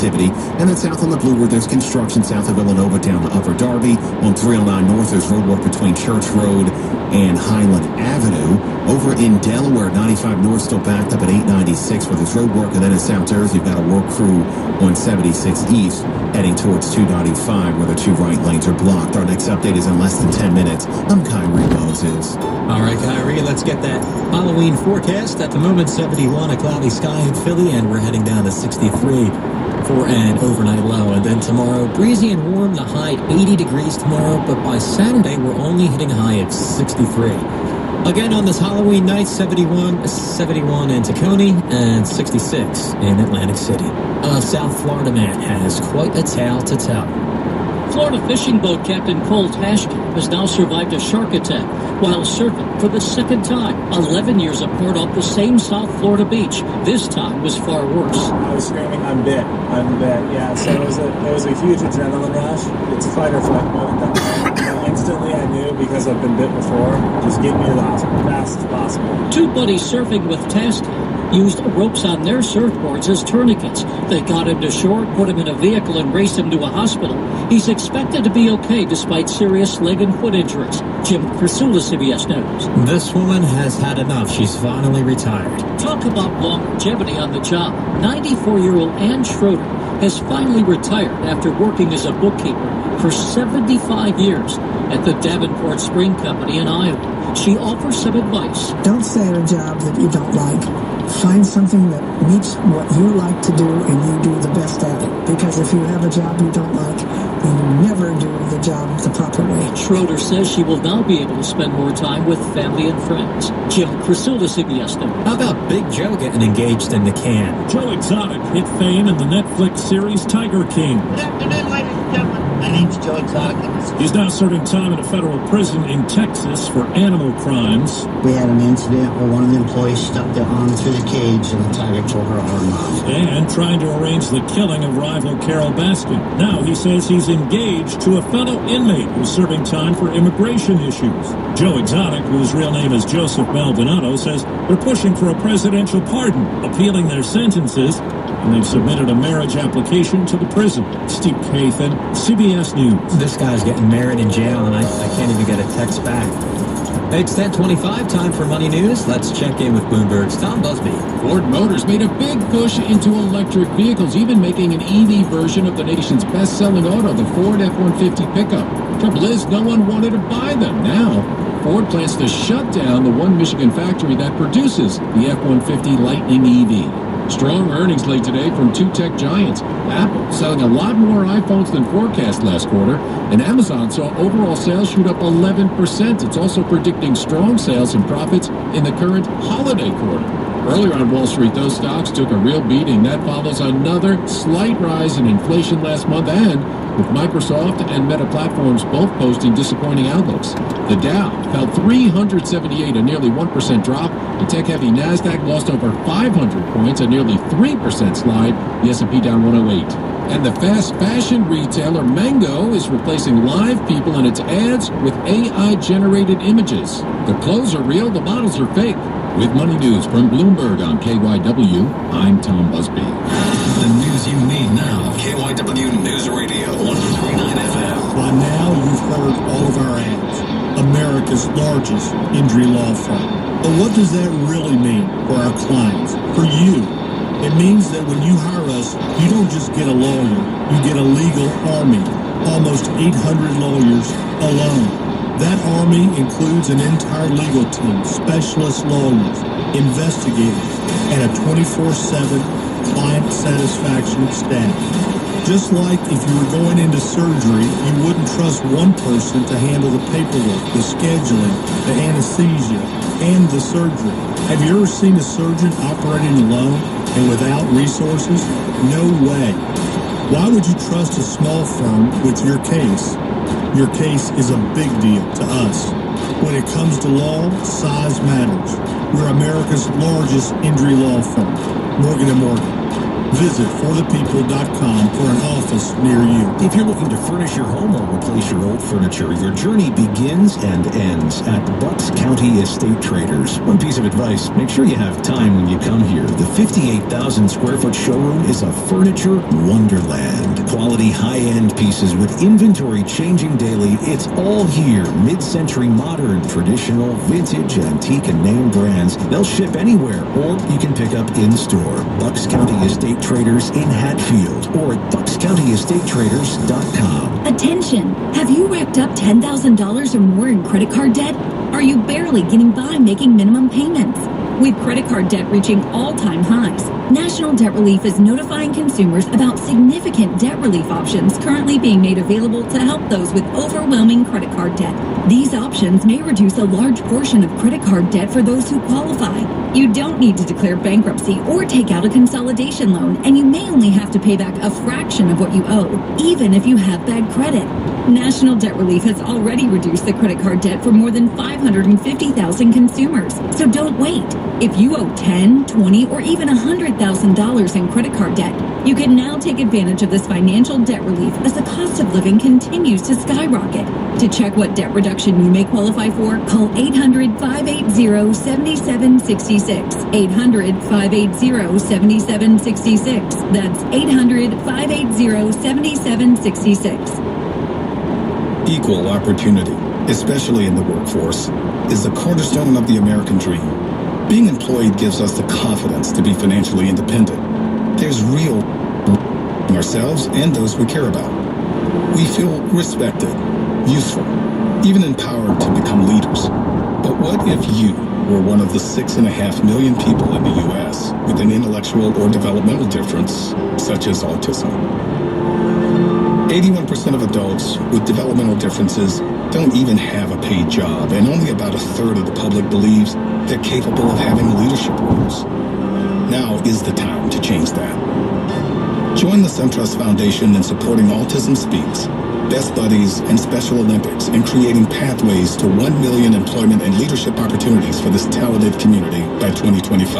activity. And then south on the Blue Road, there's construction south of Villanova down to Upper Darby. On 309 North, there's road work between Church Road and Highland Avenue. Over in Delaware, 95 North still backed up at 896 where there's road work. And then in South Jersey, you've got a work crew on 76 East heading towards 295 where the two right lanes are blocked. Our next update is in less than 10 minutes. I'm Kyrie Moses. All right, Kyrie, let's get that Halloween forecast. At the moment, 71, a cloudy sky in Philly, and we're heading down to 63 for an overnight low. And then tomorrow, breezy and warm, the high 80 degrees tomorrow, but by Saturday, we're only hitting a high of 63. Again, on this Halloween night, 71 in Tacony and 66 in Atlantic City. A South Florida man has quite a tale to tell. Florida fishing boat captain Cole Tashkin has now survived a shark attack while surfing for the second time, 11 years apart off the same South Florida beach. This time was far worse. I was screaming, I'm bit, yeah. So it was a huge adrenaline rush. It's fight or flight mode. Instantly I knew, because I've been bit before, just get me to the hospital as fast as possible. Two buddies surfing with Tashkin used ropes on their surfboards as tourniquets. They got him to shore, put him in a vehicle, and raced him to a hospital. He's expected to be okay despite serious leg and foot injuries. Jim Crisula, CBS News. This woman has had enough. She's finally retired. Talk about longevity on the job. 94-year-old Ann Schroeder has finally retired after working as a bookkeeper for 75 years at the Davenport Spring Company in Iowa. She offers some advice. Don't stay at a job that you don't like. Find something that meets what you like to do and you do the best at it. Because if you have a job you don't like, you never do the job the proper way. Schroeder says she will now be able to spend more time with family and friends. Jim Crisula, CBS News. How about Big Joe getting engaged in the can? Joe Exotic hit fame in the Netflix series Tiger King. Good afternoon, ladies and gentlemen. My name's Joe Exotic. He's now serving time in a federal prison in Texas for animal crimes. We had an incident where one of the employees stuck their arm through the cage and the tiger tore her arm off. And trying to arrange the killing of rival Carol Baskin. Now he says he's engaged to a fellow inmate who's serving time for immigration issues. Joe Exotic, whose real name is Joseph Maldonado, says they're pushing for a presidential pardon, appealing their sentences, and they've submitted a marriage application to the prison. Steve Kathan, CBS News. This guy's getting married in jail, and I can't even get a text back. It's 10:25, time for Money News. Let's check in with Bloomberg's Tom Busby. Ford Motors made a big push into electric vehicles, even making an EV version of the nation's best-selling auto, the Ford F-150 pickup. Trouble is, no one wanted to buy them. Now, Ford plans to shut down the one Michigan factory that produces the F-150 Lightning EV. Strong earnings late today from two tech giants. Apple selling a lot more iPhones than forecast last quarter, and Amazon saw overall sales shoot up 11%. It's also predicting strong sales and profits in the current holiday quarter. Earlier on Wall Street, those stocks took a real beating. That follows another slight rise in inflation last month, and with Microsoft and Meta Platforms both posting disappointing outlooks. The Dow fell 378, a nearly 1% drop. The tech-heavy NASDAQ lost over 500 points, a nearly 3% slide. The S&P down 108. And the fast fashion retailer Mango is replacing live people in its ads with AI-generated images. The clothes are real, the models are fake. With Money News from Bloomberg on KYW, I'm Tom Busby. The news you need now. KYW News Radio, 103.9 FM. By now, you've heard all of our ads. America's largest injury law firm. But what does that really mean for our clients, for you? It means that when you hire us, you don't just get a lawyer, you get a legal army. Almost 800 lawyers alone. That army includes an entire legal team, specialist lawyers, investigators, and a 24/7 client satisfaction staff. Just like if you were going into surgery, you wouldn't trust one person to handle the paperwork, the scheduling, the anesthesia, and the surgery. Have you ever seen a surgeon operating alone and without resources? No way. Why would you trust a small firm with your case? Your case is a big deal to us. When it comes to law, size matters. We're America's largest injury law firm, Morgan & Morgan. Visit forthepeople.com for an office near you. If you're looking to furnish your home or replace your old furniture, your journey begins and ends at Bucks County Estate Traders. One piece of advice, make sure you have time when you come here. The 58,000 square foot showroom is a furniture wonderland. Quality high-end pieces with inventory changing daily. It's all here. Mid-century modern, traditional, vintage, antique, and name brands. They'll ship anywhere, or you can pick up in-store. Bucks County Estate Traders in Hatfield or at buckscountyestatetraders.com. Attention! Have you racked up $10,000 or more in credit card debt? Are you barely getting by making minimum payments? With credit card debt reaching all-time highs, National Debt Relief is notifying consumers about significant debt relief options currently being made available to help those with overwhelming credit card debt. These options may reduce a large portion of credit card debt for those who qualify. You don't need to declare bankruptcy or take out a consolidation loan, and you may only have to pay back a fraction of what you owe, even if you have bad credit. National Debt Relief has already reduced the credit card debt for more than 550,000 consumers. So don't wait. If you owe $10,000, $20,000, or even $100,000 in credit card debt, you can now take advantage of this financial debt relief as the cost of living continues to skyrocket. To check what debt reduction you may qualify for, call 800-580-7766. 800-580-7766. That's 800-580-7766. Equal opportunity, especially in the workforce, is the cornerstone of the American dream. Being employed gives us the confidence to be financially independent. There's real in ourselves and those we care about. We feel respected, useful, even empowered to become leaders. But what if you were one of the 6.5 million people in the U.S. with an intellectual or developmental difference, such as autism? 81% of adults with developmental differences don't even have a paid job, and only about 1/3 of the public believes they're capable of having leadership roles. Now is the time to change that. Join the SunTrust Foundation in supporting Autism Speaks, Best Buddies, and Special Olympics, and creating pathways to 1 million employment and leadership opportunities for this talented community by 2025.